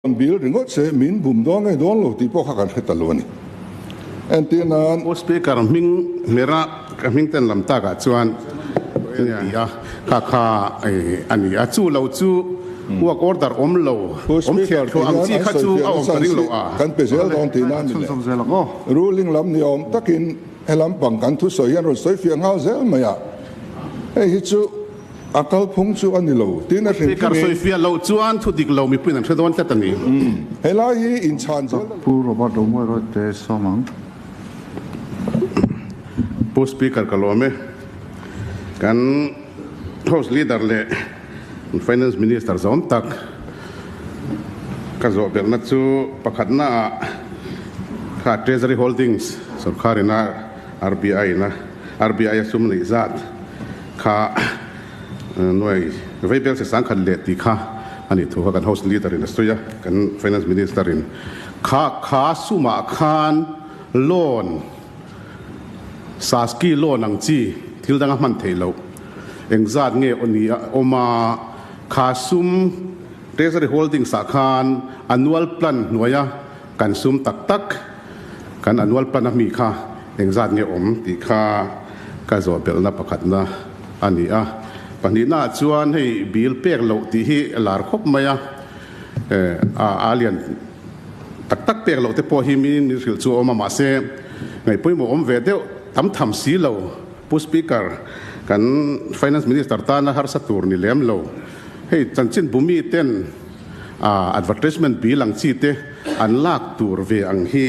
bil ringot se min bum do ngai don lo ti po kha kan hetaloni antinan o speaker ming mera ming ten lam ta ka chuan ya kha ani a chu lo chu work order om lo om kher tho ang chi kha chu a om ring lo a kan pe zel don ti nan ruling lam ni om takin elam pang kan thu soyan ro soi fiang hau zel maya hi chu akal phung chu ani lo tin a ring speaker soi fia lo chuan thu dik lo mi pin an thadon ta tani hela hi in chan zel pu robot ro mo ro te somang pu speaker kalome kan house leader le finance minister zom tak ka zo bel na chu pakhat na kha treasury holdings sarkar na RBI asum ni zat kha noi veibel se sang khan le ti kha ani thu kan house leader in Australia kan finance minister in kha suma khan loan saski loan ang chi thil danga man theilo engzat nge onia oma khasum treasury holding sa khan annual plan noya kan sum tak kan annual plan mi kha engzat nge om ti kha ka zo bel na pakhat na ani a pani na chuan hei bil pek lo ti hi lar khop maya alian tak pek lo te po hi mi ni ril chu oma ma se ngai poimo om ve deu tham si lo pu speaker kan finance minister ta na har satur ni lem lo hei chanchin bumi ten advertisement bill ang chi te an lak tur ve ang hi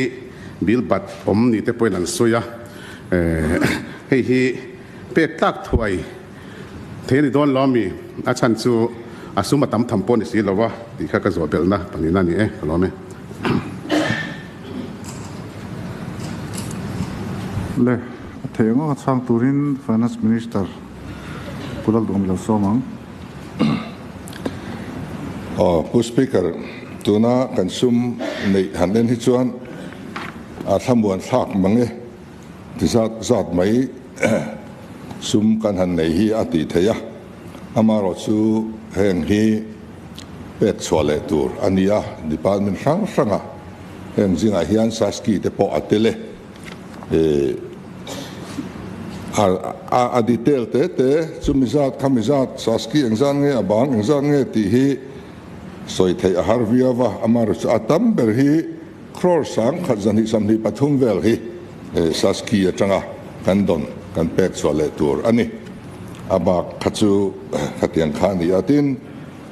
bill bat om ni te poin an soya hei hi pek tak thuai theni don lomi a chan chu asuma tham pon si lo wa ti kha ka zo bel na pani na ni lo me le theng a chang turin finance minister Lalduhawm lo somang pu speaker tuna kan sum nei hanen hi chuan a thamuan thak mange ti zat mai sum kan han nei hi ati theya amaro chu heng hi pet chwale tur ania department ranga heng zinga hian saski te po atele a detail te chumizat khamizat saski engzan nge abang engzan nge ti hi soi thei a harviawa amaro chu atam ber hi crore sang khazani samni pathum vel hi saski atanga kan don kan pek chwale tur ani aba khachu khatiang khani atin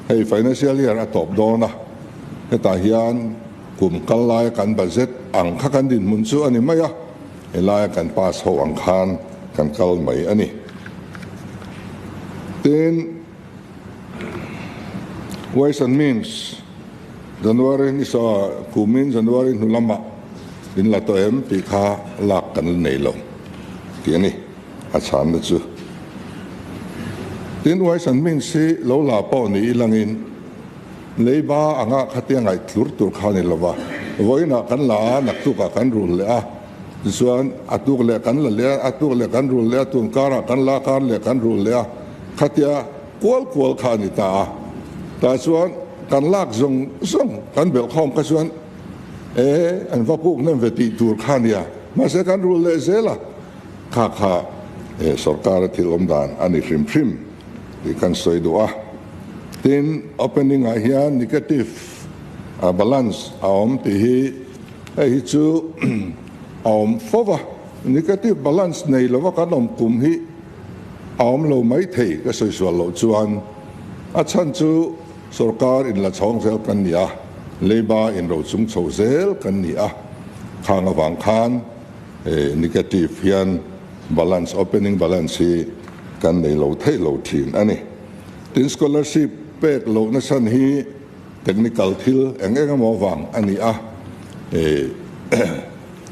hei financial year atop dona heta hian kum kallai kan budget ang khakan din mun chu ani maya elai kan pass ho ang khan kan kal mai ani then ways and means January ni sa kumin January nulama din la to em pi kha lak kan nei lo ti ani a chan na chu then ways and means si lo la po ni ilangin leiba anga khatia ngai tur khani lova voina kan la nak tu ka kan rul le a chuan atuk le kan la le atuk le kan rul le tun kara kan la kar le kan rul le khatia kwal khani ta chuan kan lak zong kan bel khom ka chuan an va puk nem veti tur khania ma se kan rul le zela kha sarkar thilom dan ani hrim ti kan soi do a tin opening a hian negative balance aom ti hi chu aom fova negative balance nei lo wa kan om kum hi aom lo mai thei ka soi swal lo chuan a chan chu sarkar in la chong zel kan nia leba in ro chung chho zel kan nia khang awang khan negative hian balance opening balance hi kan nei lo thei lo thin ani tin scholarship pek lo na san hi technical thil eng mo wang ani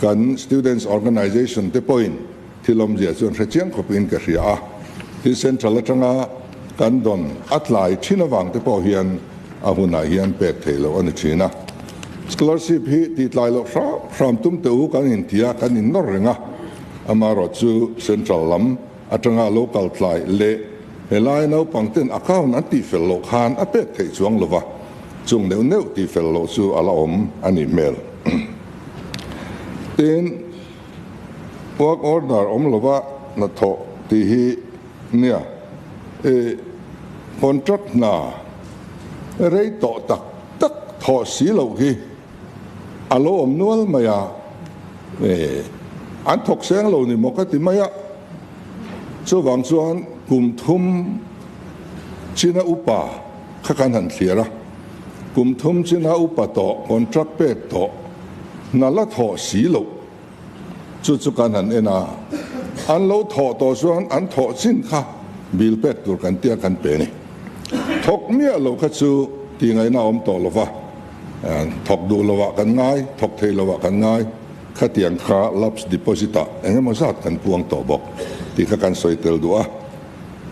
kan students organization te point thilom je chuan hrechiang khopin ka ria hi central atanga kan don atlai thinawang te po hian ahuna hian pek thelo ani thina scholarship hi ti tlai lo from tum te u kan in tia kan in nor renga amaro chu central lam atanga local tlai le helai no pangten account anti fel lo khan apek thei chuang lova chung neu ti fel lo chu ala om ani mel tin work order om lova na tho ti hi nia contract na rei to tak tho si lo hi alo om nual maya an thok seng lo ni mo ka ti maya chu wang chuan kum thum china upa kha kan han thliara kum thum china upa to contract pe to na la tho si lo chu kan han ena an lo tho to chuan an tho chin kha bil pek tur kan tia kan pe ni thok mia lo kha chu ti ngai na om to lova thok du lova kan ngai thok thei lova kan ngai kha tiang kha laps deposita engemaw zat kan puang to bok ti kha kan soitel du a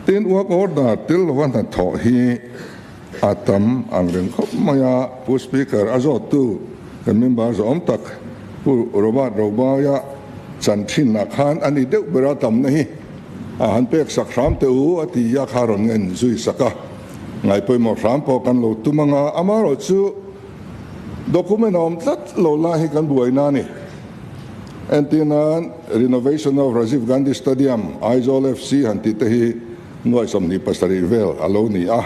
tin work order til lova na tho hi atam ang reng khop maya pu speaker azot tu kan member zo om tak pu roba ya chan thin na khan ani deuh bera tam na hi han pek sak ram te u ati ya kharon ngen zui saka ngai poi mo ram po kan lo tumanga amaro chu document om tlat lo la hi kan buai na ni antinan renovation of Rajiv Gandhi Stadium Aizol FC han ti te hi noi som ni pasari vel alo ni a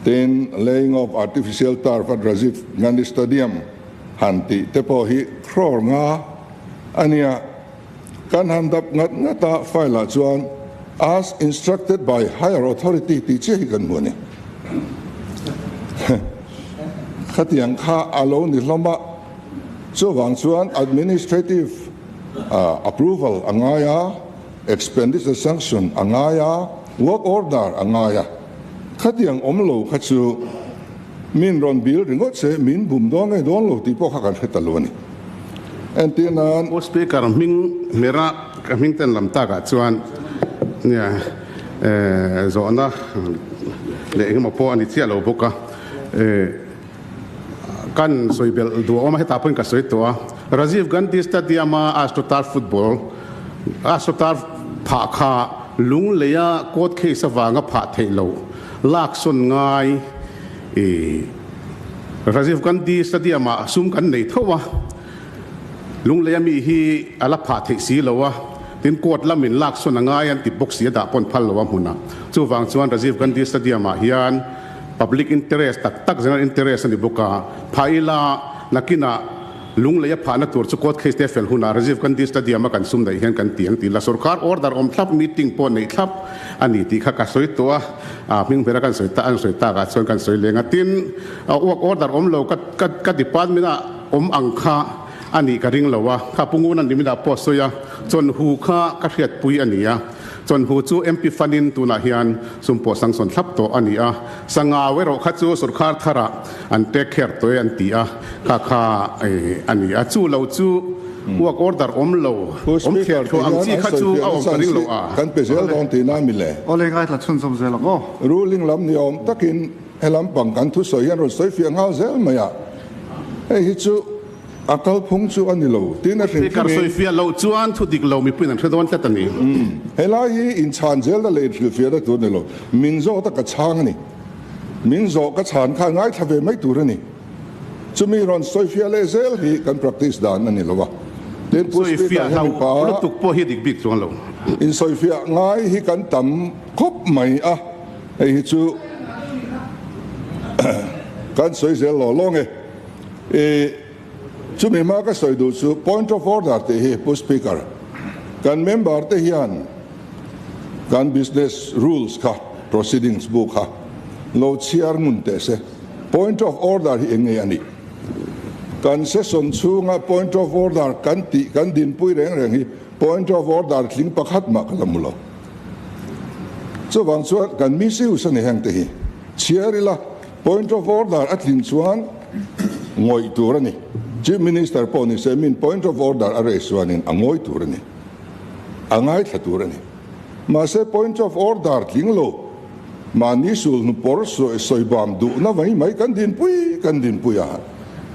tin laying of artificial turf at Rajiv Gandhi Stadium han ti te po hi crore nga ania kan handap ngata faila chuan as instructed by higher authority ti che hi kan muni khatiang kha alo ni hloma chu wang chuan administrative approval angaya expenditure sanction angaya work order angaya khatiang omlo khachu min ron bil ringot se min bum dong e don lo ti po kha kan hetaloni antinan o speaker ming mera kaming ten lam ta ga chuan nia zona le engmo po ani chia lo boka kan soibel du oma heta pon ka soi to Rajiv Gandhi Stadium astroturf football astroturf pha kha lung leya kot khe sawanga pha theilo lak son ngai Rajiv Gandhi Stadium sum kan nei thowa lung leya mi hi ala pha the si lowa tin kot lamin lak son ngai an ti box sia da pon phal lowa huna chu wang chuan Rajiv Gandhi Stadium hian public interest tak general interest ni boka phaila nakina lung leya phana tur chu kot khe fel huna Rajiv Gandhi Stadium kan sum dai hian kan tiang ti la sarkar order om thlap meeting pon nei thlap ani ti kha ka soi to ming bera kan soi ta an soi ta ga chon kan soi lenga tin order om lo ka department om angkha ani ka ring lowa kha pungun an dimida post soya chon hu kha ka hriat pui ania chon hu chu MP fanin tuna hian sumpo sangson thlap to ania sanga wero kha chu sarkar thara an take care to an ti a kha ania chu lo chu work order om lo om kher tho ang chi kha chu a om ka ring lo a kan pesel don ti na mile ole ngai la chun som zel ko ruling lam ni om takin helam pang kan thu soi han ro soi fi ngau zel maya hi chu akal phung chu ani lo tin a thing kar soi fi lo chuan thu dik lo mi pin an thadon ta tani hela hi in chan zel da le thil fi da tu ne lo min zo ta ka chang ni min zo ka chan kha ngai thave mai tu ra ni chu mi ron soi fi le zel hi kan practice dan ani lo wa tin pu soi fi lo lo tuk po hi dik bik chuan lo in soi fi ngai hi kan tam khop mai a hi chu kan soi zel lo long e chu mi ma ka soi du chu point of order te hi pu speaker kan member te hian kan business rules kha proceedings book kha lo chiar mun te se point of order hi enge ani kan session chunga point of order kan din pui reng hi point of order thling pakhat ma kalamulo chu wang chuan kan mi siu sa ni hang te hi chiarila point of order atlin chuan ngoi turani Chief Minister po ni se min point of order arrest wanin angoi turani angai thaturani ma se point of order tlinglo ma ni sul nu porso soibam du na vai mai kan din pui a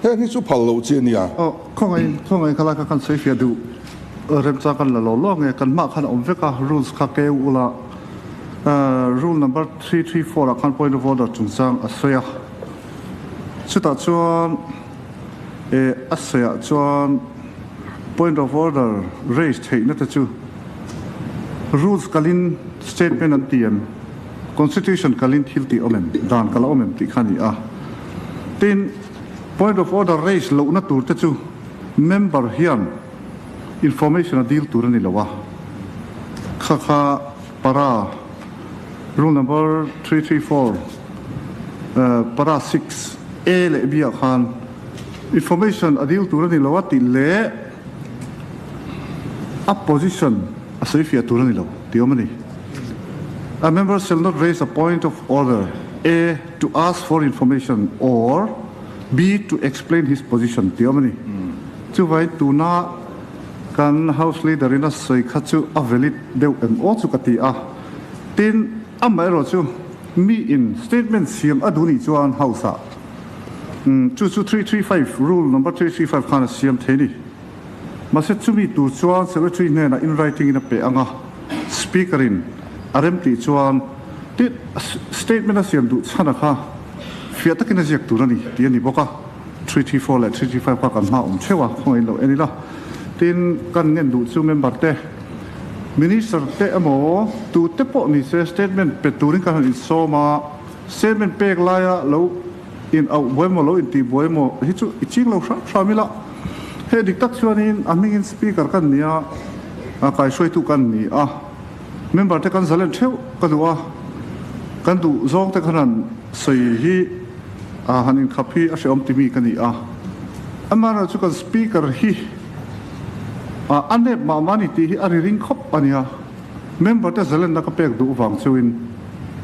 he ni chu phalo che nia khongai khala ka kan soi fi du rem cha kan la lo lo nge kan ma khan om veka rules kha ke ula rule number 334 kan point of order chung sang asya chuta chuan asaya chuan point of order raised theina ta chu rules kalin statement an tian constitution kalin thil ti omen dan kala omen ti khani a tin point of order raised lo na tur ta chu member hian information a deal tur ani lawa kha para rule number 334 para 6 a le b khan information a deal tur ani lawa ti le opposition a sawi tur ani lo ti omani a member shall not raise a point of order a to ask for information or b to explain his position ti omani chu vai tu na kan house leader in a soi khachu a valid deu em o chu kati a tin amai ro chu mi in statement siam aduni chuan house a 335 rule number 335 khana siam theni maset chu mi tu chuan secretary ne na in writing in a pe anga speaker in RMT chuan tit statement a siam du chana kha fiatakin a jek turani ti ani boka 334 le 335 ka kan ma chewa khoi lo ani la tin kan nen du chu member te minister te amo tu te po ni se statement pe turin kan in soma statement pek laya lo in au boemo lo in ti boemo hi chu iching lo shamila he diktak chuanin aming in speaker kan nia a kai shoi tu kan ni a member te kan zalen theu kadua kan du zong te khanan sei hi a hanin khapi a shom timi kani a amara chu kan speaker hi ane ma mani ti hi ari ring khop ania member te zalen na ka pek du wang chuin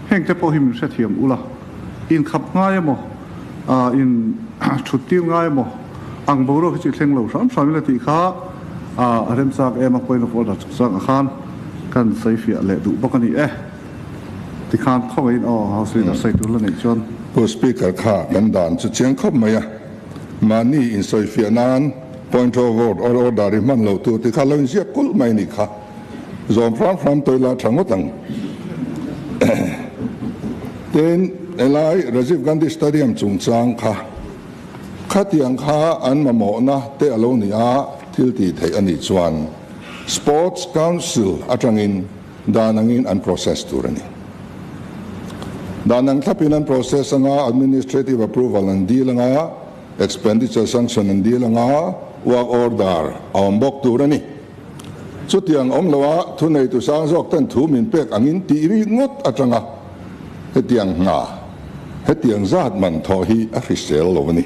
heng te po him se thiam ula in khap ngai mo in thuti ngai mo ang boro chi thleng lo ram samila ti kha rem sak em a point of order sang khan kan sai fi le du bokani ti khan khoi in house leader sai tu la nei chon po speaker kha kan dan chu cheng khop maya mani in sai fi nan point of order ri man lo tu ti kha lo sia kul mai ni kha zom from toila thangotang then elai Rajiv Gandhi Stadium țawngka khatiang kha an mamo na te alonia thilti thei ani chuan sports council atangin danangin an process turani danang thapin an process anga administrative approval an deal anga expenditure sanction an deal anga work order awmbok turani chutiang omlawa thunei tu sang jok tan thu min pek angin ti ri ngot atanga hetiang ngah hetiang zat man tho hi a hrisel lovani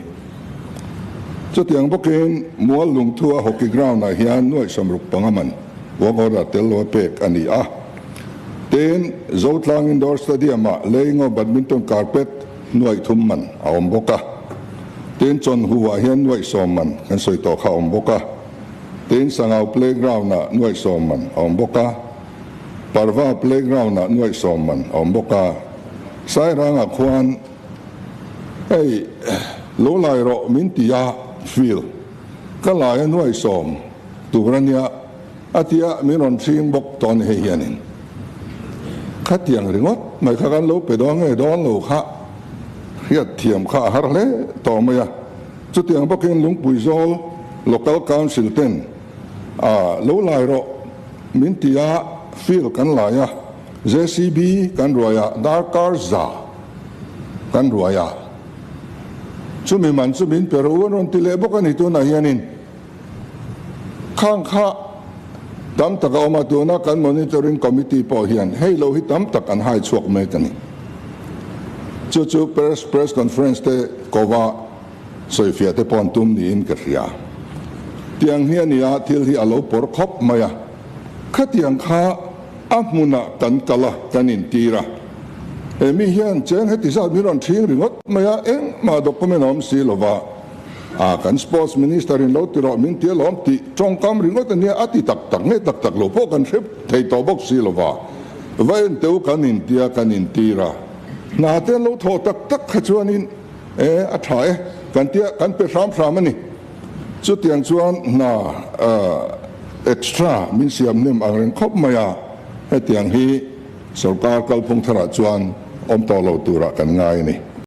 chutiang bokin mual lung thua hockey ground na hian noi samruk pangaman work order tel lo pek ani a ten zotlang indoor stadium a leingo badminton carpet noi thumman awmboka ten chon huwa hian noi somman kan soi to kha awmboka ten sangau playground na noi somman awmboka parwa playground na noi somman awmboka sai ranga khwan ei lo lai ro min tia feel kalai noi som turania atia miron thing bok ton he hianin khatiang ringot mai khagan lo pe dong e don lo kha hiat thiam kha har le to maya chutiang bokin lung puizol local council ten lo lai ro min tia feel kan laya JCB kan roya darkar za kan roya chumi man chumin pero ron tile bokani tu na hianin khang kha tam taka oma tu na kan monitoring committee po hian hei lo hi tam tak an hai chhuak me kani chu press conference te kova soifia te pon tum ni in kria tiang hiania thil hi alo por khop maya khatiang kha amuna kan kala kanin tira mi hian chen heti sa miron thing ringot maya eng ma document om silova kan sports minister in lo tiro min tie lom ti chongkam ringot ania ati tak nge tak lo po kan rep thei to bok silova vain teu kanin tia kanin tira na te lo tho tak khachuanin a thai kan tia kan pe ram ani chu tiang chuan na extra min siam nim ang khop maya hetiang hi sarkar kalphung thara chuan om to lo tura kan ngai ni